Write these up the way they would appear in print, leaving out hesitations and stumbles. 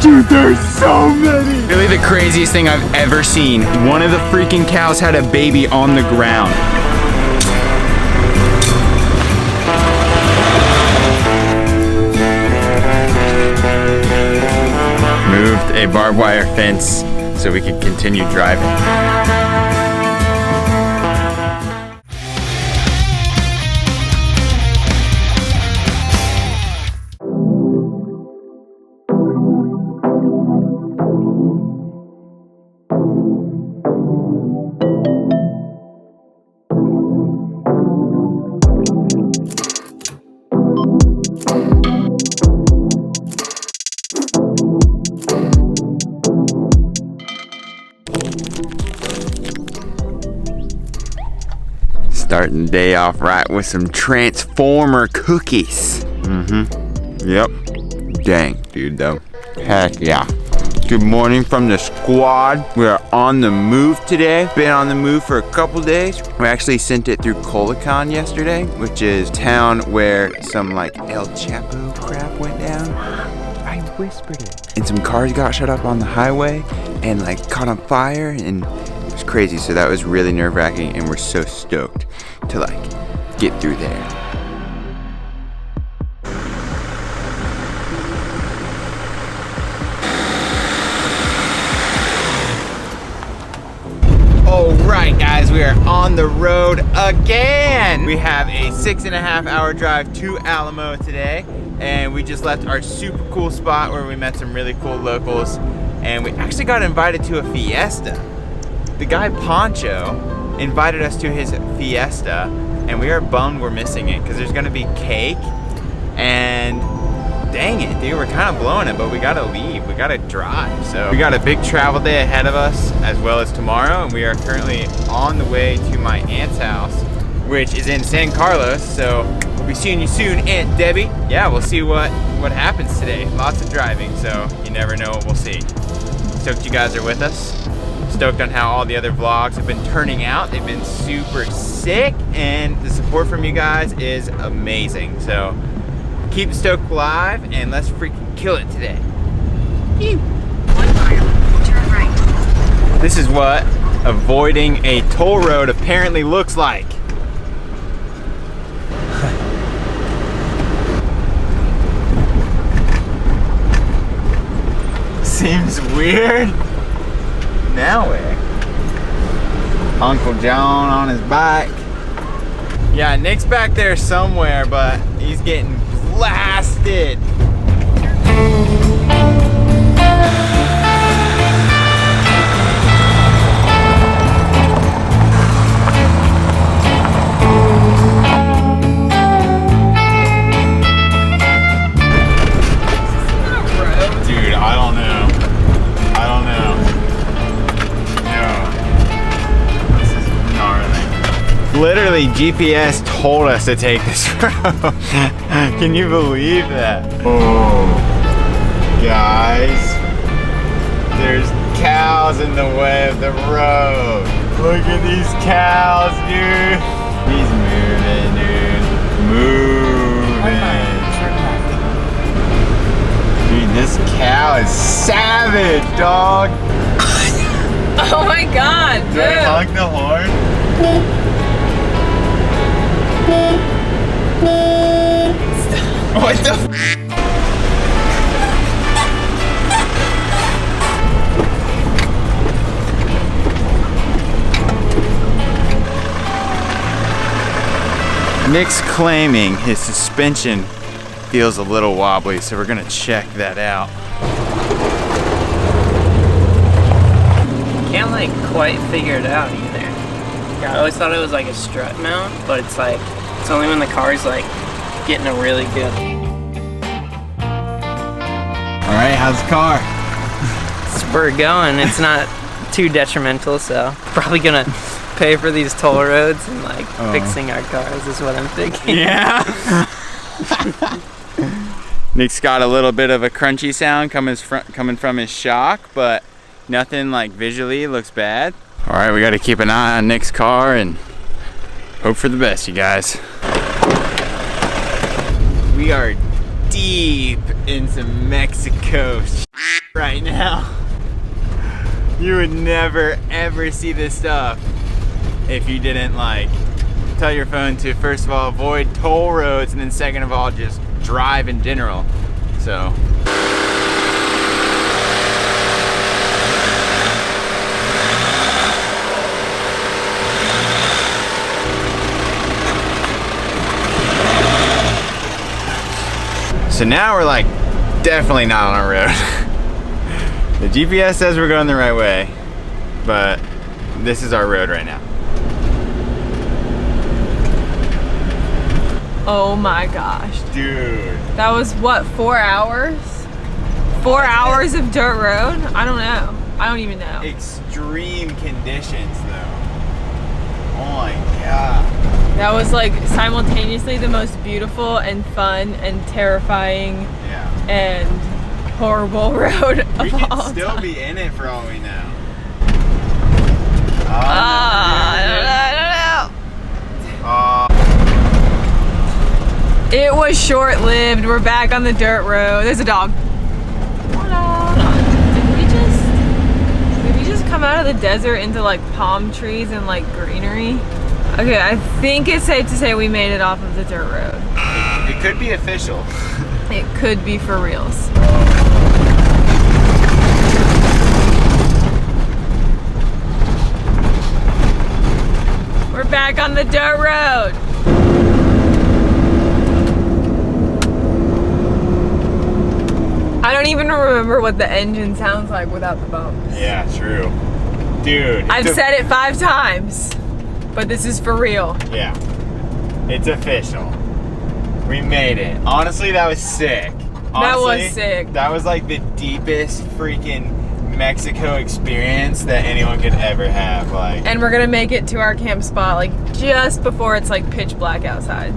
Dude, there's so many. Really the craziest thing I've ever seen. One of the freaking cows had a baby on the ground. Moved a barbed wire fence so we could continue driving. Starting the day off right with some Transformer cookies. Yep. Dang, dude, though. Heck yeah. Good morning from the squad. We are on the move today. Been on the move for a couple days. We actually sent it through Colicon yesterday, which is a town where some like El Chapo crap went down. I whispered it. And some cars got shut up on the highway and like caught on fire, and it was crazy. So that was really nerve-wracking, and we're so stoked to like get through there. All right, guys, we are on the road again. We have a 6.5 hour drive to Alamo today, and we just left our super cool spot where we met some really cool locals, and we actually got invited to a fiesta. The guy Poncho invited us to his fiesta, and we are bummed we're missing it because there's gonna be cake, and dang it, dude, we're kind of blowing it, but we gotta leave, we gotta drive. So we got a big travel day ahead of us as well as tomorrow, and we are currently on the way to my aunt's house, which is in San Carlos. So we'll be seeing you soon, Aunt Debbie. Yeah, we'll see what happens today. Lots of driving, so you never know what we'll see. Stoked you guys are with us. Stoked on how all the other vlogs have been turning out. They've been super sick, and the support from you guys is amazing. So keep stoked alive, and let's freaking kill it today. 1 mile, turn right. This is what avoiding a toll road apparently looks like. Seems weird. Now where? Uncle John on his bike. Yeah, Nick's back there somewhere, but he's getting blasted. Dude, I don't know. Literally, GPS told us to take this road. Can you believe that? Oh, guys, there's cows in the way of the road. Look at these cows, dude. He's moving, dude. Moving. Dude, this cow is savage, dog. Oh my God, dude. Do I honk the horn? What the f? Nick's claiming his suspension feels a little wobbly, so we're gonna check that out. Can't like quite figure it out either. Yeah, I always thought it was like a strut mount, but it's like, it's only when the car's like getting a really good. All right, how's the car? Spur going. It's not too detrimental, so probably gonna pay for these toll roads and like fixing our cars is what I'm thinking. Yeah. Nick's got a little bit of a crunchy sound coming from his shock, but nothing like visually looks bad. All right, we got to keep an eye on Nick's car and hope for the best, you guys. We are deep into Mexico right now. You would never ever see this stuff if you didn't like tell your phone to, first of all, avoid toll roads, and then second of all, just drive in general. So now we're like definitely not on our road. The GPS says we're going the right way, but this is our road right now. Oh my gosh. Dude. That was what, 4 hours? 4 hours of dirt road? I don't know. I don't even know. Extreme conditions though. Oh my God. That was like simultaneously the most beautiful and fun and terrifying and horrible road of all time. We could still be in it for all we know. I don't know. It was short-lived. We're back on the dirt road. There's a dog. Hold on. Did we just come out of the desert into like palm trees and like greenery? Okay, I think it's safe to say we made it off of the dirt road. It could be official. It could be for reals. We're back on the dirt road. I don't even remember what the engine sounds like without the bumps. Yeah, true. Dude. I've said it 5 times, but this is for real. Yeah. It's official. We made it. Honestly, that was sick. That was sick. That was like the deepest freaking Mexico experience that anyone could ever have. Like, and we're gonna make it to our camp spot like just before it's like pitch black outside.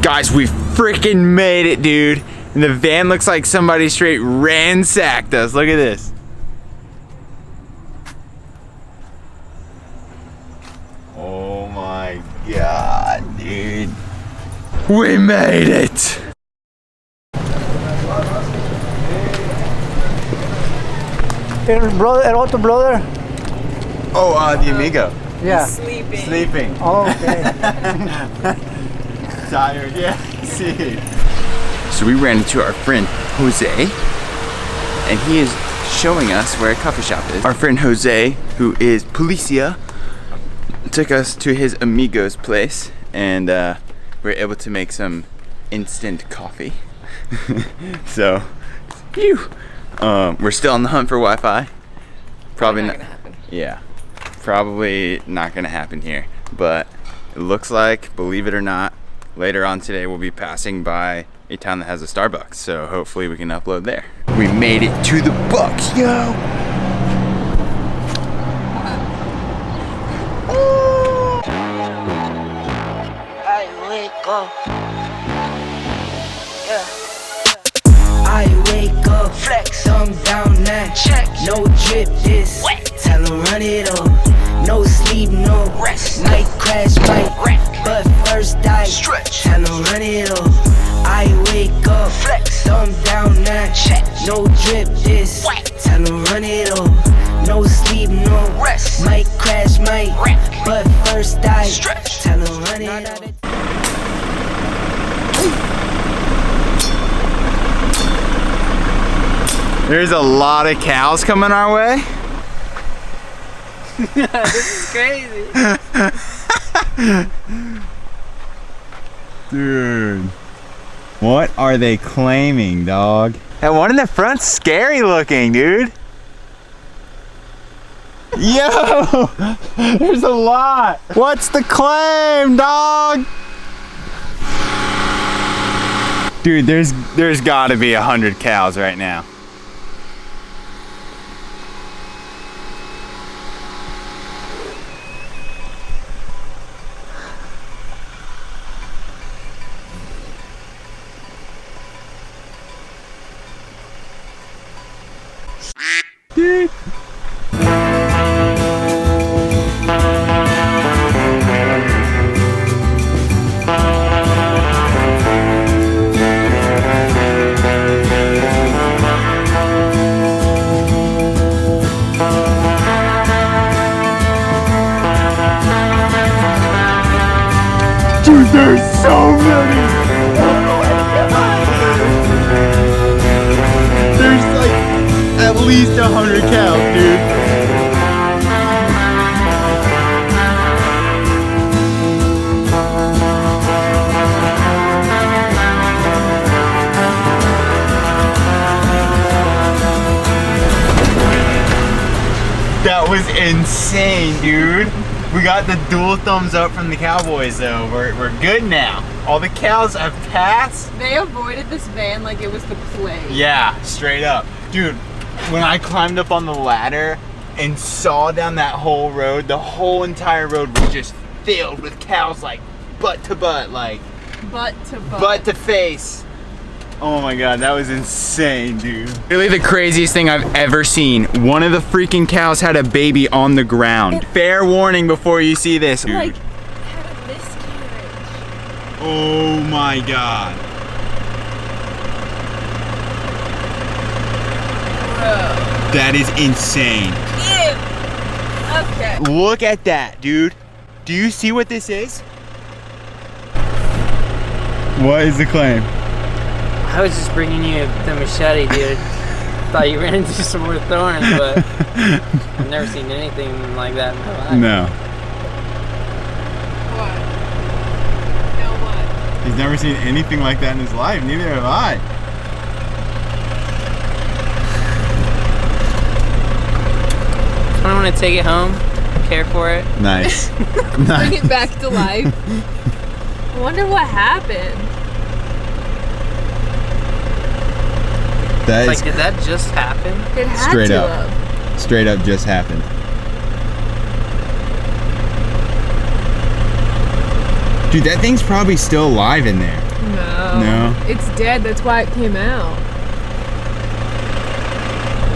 guys, we freaking made it, dude. And the van looks like somebody straight ransacked us. Look at this. Oh my God, dude. We made it. El otro brother? Oh, the amigo. Yeah. Sleeping. Sleeping. Oh, okay. Tired, yeah. See. So we ran into our friend Jose, and he is showing us where a coffee shop is. Our friend Jose, who is Policia, took us to his amigo's place, and we were able to make some instant coffee. So, phew. We're still on the hunt for Wi-Fi. Probably not gonna happen. Yeah, probably not gonna happen here. But it looks like, believe it or not, later on today we'll be passing by a town that has a Starbucks. So hopefully we can upload there. We made it to the Bucks, yo! I wake up. Yeah. I wake up, flex, thumb down now. Check, no drip this. Wet. Tell 'em run it up. No sleep, no rest. Might crash, might wreck. But first I stretch. Tell 'em run it up. I wake up, flex, thumb down now. Check, no drip this. Wet. Tell 'em run it up. No sleep, no rest. Might crash, might wreck. But first I stretch. Tell 'em run it up. There's a lot of cows coming our way. This is crazy. Dude, what are they claiming, dog? That one in the front's scary looking, dude. Yo, there's a lot. What's the claim, dog? Dude, there's gotta be 100 cows right now. Dude. Dude, there's so many. There's like at least 100 cows, dude. That was insane, dude. We got the dual thumbs up from the cowboys though. We're good now. All the cows have passed. They avoided this van like it was the plague. Yeah, straight up. Dude, when I climbed up on the ladder and saw down that whole road, the whole entire road was just filled with cows, like butt to butt, like Butt to butt. butt to face. Oh my god, that was insane, dude. Really the craziest thing I've ever seen. One of the freaking cows had a baby on the ground. Fair warning before you see this. Dude. Like, had a miscarriage. Oh my god. Bro. That is insane. Ew. Okay. Look at that, dude. Do you see what this is? What is the claim? I was just bringing you the machete, dude. Thought you ran into some more thorns, but I've never seen anything like that in my life. No. What? No what? He's never seen anything like that in his life. Neither have I. I want to take it home, care for it. Nice. Bring it back to life. I wonder what happened. That Like, did that just happen? It had Straight to up. have. straight up just happened. Dude, that thing's probably still alive in there. No. No? It's dead. That's why it came out.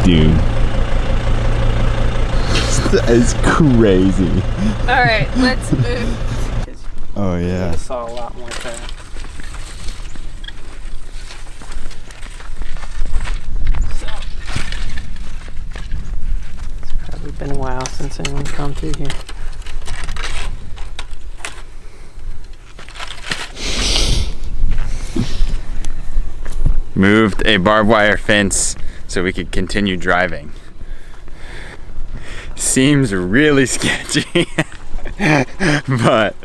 Dude. That is crazy. All right, let's move. Oh yeah. I saw a lot more there. It's probably been a while since anyone's come through here. Moved a barbed wire fence so we could continue driving. Seems really sketchy, but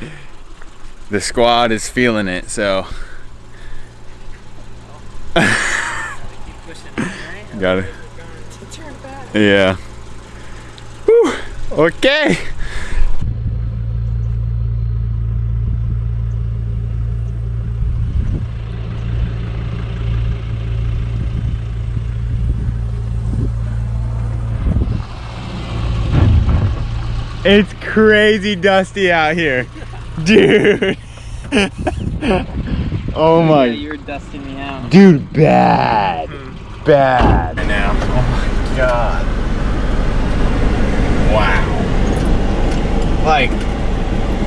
the squad is feeling it, so. Got it. Yeah. Whew. Okay. It's crazy dusty out here, dude. Oh my. Yeah, you were dusting me out. Dude, bad. Bad. Right now. Oh my god. Wow. Like,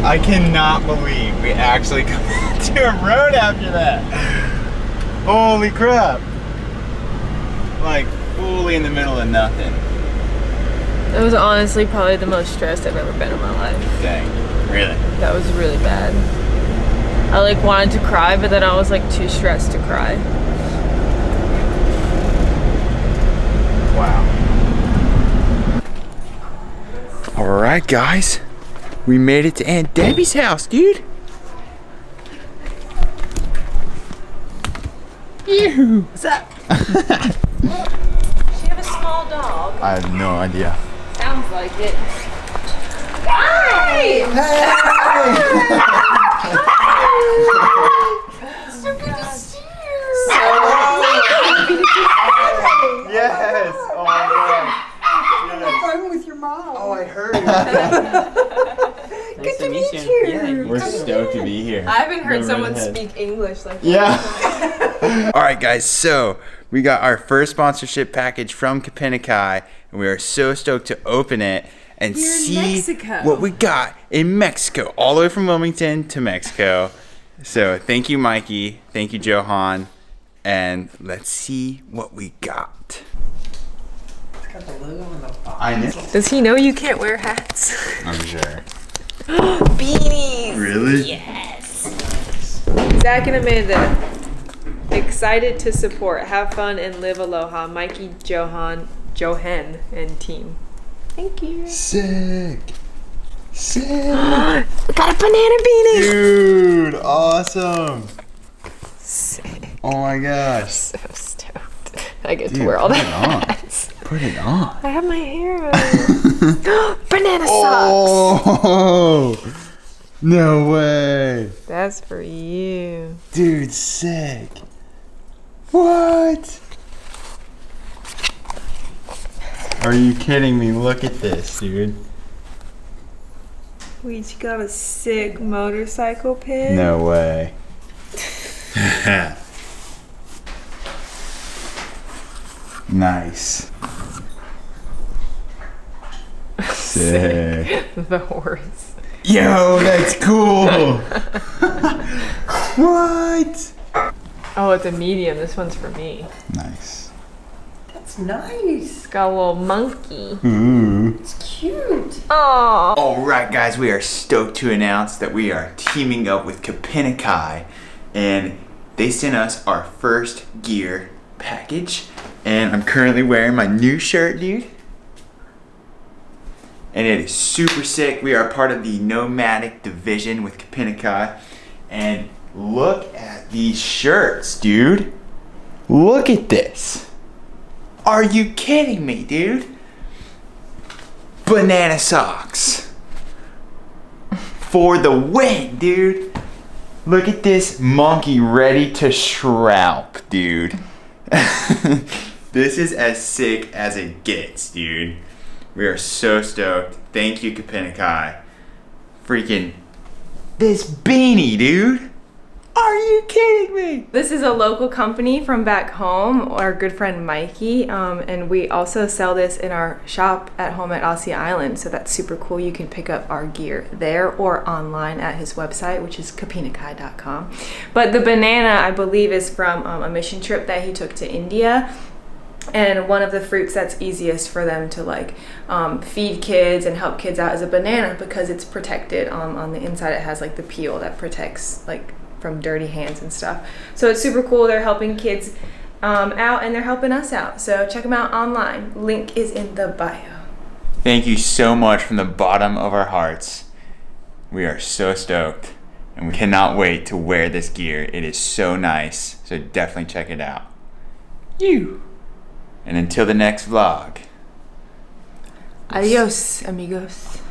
I cannot believe we actually come to a road after that. Holy crap. Like, fully in the middle of nothing. That was honestly probably the most stressed I've ever been in my life. Dang. Really? That was really bad. I like wanted to cry, but then I was like too stressed to cry. Wow. Alright guys, we made it to Aunt Debbie's house, dude. Ew. What's up? She have a small dog. I have no idea. Sounds like it. Hi! So good to see you. Yes! Oh my god. phone with your mom. Oh, I heard. Nice to meet you. Yeah, We're stoked to be here. I haven't heard The someone redhead. speak English like that. Yeah. All right, guys. So we got our first sponsorship package from Kapinikai, and we are so stoked to open it and We're in see Mexico. what we got in Mexico, all the way from Wilmington to Mexico. So thank you, Mikey. Thank you, Johan. And let's see what we got. It's got the logo on the box. I know. Does he know you can't wear hats? I'm sure. Beanies. Really? Yes. Zach and Amanda, excited to support. Have fun and live aloha. Mikey, Johan, and team. Thank you. Sick. Sick. We got a banana beanie. Dude, awesome. Sick. Oh my gosh. So stoked. I get Dude, to wear all put it that. on. Put it on. I have my hair on. Banana socks. Oh, no way. That's for you. Dude, sick. What? Are you kidding me? Look at this, dude. We each got a sick motorcycle pin. No way. Nice. Sick. The horse. Yo, that's cool. What? Oh, it's a medium. This one's for me. Nice. That's nice. It's got a little monkey. Ooh. It's cute. Oh. All right, guys, we are stoked to announce that we are teaming up with Kapinikai, and they sent us our first gear package. And I'm currently wearing my new shirt, dude. And it is super sick. We are part of the nomadic division with Kapinikai. And look at these shirts, dude. Look at this. Are you kidding me, dude? Banana socks. For the win, dude. Look at this monkey ready to shroud, dude. This is as sick as it gets, dude. We are so stoked. Thank you, Kapinikai. Freaking this beanie, dude. Are you kidding me? This is a local company from back home, our good friend Mikey, and we also sell this in our shop at home at Aussie Island, so that's super cool. You can pick up our gear there or online at his website, which is kapinikai.com. But the banana, I believe, is from a mission trip that he took to India. And one of the fruits that's easiest for them to like feed kids and help kids out is a banana, because it's protected. On the inside it has like the peel that protects like from dirty hands and stuff. So it's super cool. They're helping kids out, and they're helping us out. So check them out online. Link is in the bio. Thank you so much from the bottom of our hearts. We are so stoked, and we cannot wait to wear this gear. It is so nice. So definitely check it out. And until the next vlog. Adios, amigos.